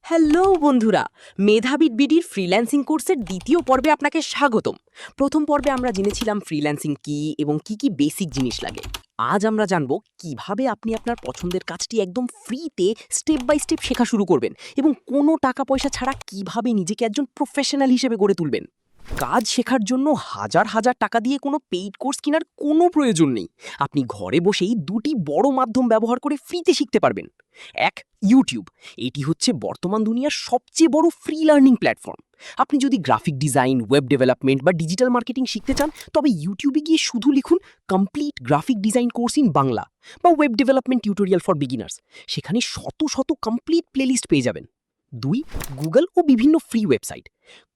Hello বন্ধুরা, মেধাবীট বিডির freelancing কোর্সের দ্বিতীয় পর্বে আপনাকে স্বাগতম। প্রথম পর্বে আমরা জেনেছিলাম ফ্রিল্যান্সিং কি এবং কি কি বেসিক জিনিস লাগে। আজ আমরা জানব কিভাবে আপনি আপনার পছন্দের কাজটি একদম ফ্রিতে স্টেপ বাই স্টেপ শেখা শুরু করবেন এবং কোনো টাকা পয়সা ছাড়া কিভাবে নিজেকে একজন প্রফেশনাল হিসেবে গড়ে তুলবেন। কাজ শেখার জন্য হাজার হাজার টাকা দিয়ে কোনো পেইড কোর্স কেনার কোনো প্রয়োজন নেই। আপনি ঘরে বসেই দুটি বড় মাধ্যম ব্যবহার করে ফ্রিতে শিখতে পারবেন। এক, ইউটিউব। এটি হচ্ছে বর্তমান দুনিয়ার সবচেয়ে বড় ফ্রি লার্নিং প্ল্যাটফর্ম। আপনি যদি গ্রাফিক ডিজাইন, ওয়েব ডেভেলপমেন্ট বা ডিজিটাল মার্কেটিং শিখতে চান, তবে ইউটিউবে গিয়ে শুধু লিখুন complete graphic design course in Bangla বা web development tutorial for beginners. সেখানে শত শত কমপ্লিট প্লেলিস্ট পেয়ে যাবেন। দুই, গুগল ও বিভিন্ন ফ্রি ওয়েবসাইট।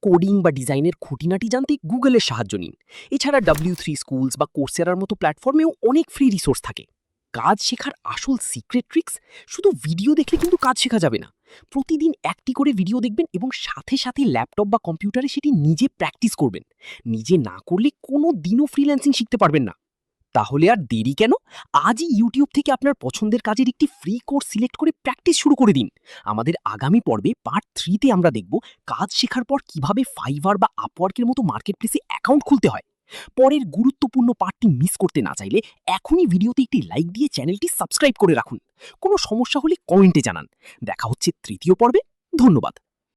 কোডিং বা ডিজাইনের খুঁটিনাটি জানতে গুগলের সাহায্য নিন। এছাড়া W3 স্কুলস বা কোর্সেরার মতো প্ল্যাটফর্মেও অনেক ফ্রি রিসোর্স থাকে। কাজ শেখার আসল সিক্রেট ট্রিক্স, শুধু ভিডিও দেখলে কিন্তু কাজ শেখা যাবে না। প্রতিদিন একটি করে ভিডিও দেখবেন এবং সাথে সাথে ল্যাপটপ বা কম্পিউটারে সেটি নিজে প্র্যাকটিস করবেন। নিজে না করলে কোনো দিনও ফ্রিল্যান্সিং শিখতে পারবেন না। তাহলে আর দেরি কেন? আজই ইউটিউব থেকে আপনার পছন্দের কাজের একটি ফ্রি কোর্স সিলেক্ট করে প্র্যাকটিস শুরু করে দিন। আমাদের আগামী পর্বে পার্ট 3তে আমরা দেখব কাজ শেখার পর কিভাবে ফাইবার বা আপওয়ার্কের মতো মার্কেটপ্লেসে অ্যাকাউন্ট খুলতে হয়। পরের গুরুত্বপূর্ণ পার্টটি মিস করতে না চাইলে এখনই ভিডিওতে একটি লাইক দিয়ে চ্যানেলটি সাবস্ক্রাইব করে রাখুন। কোনো সমস্যা হলে কমেন্টে জানান। দেখা হচ্ছে তৃতীয় পর্বে। ধন্যবাদ।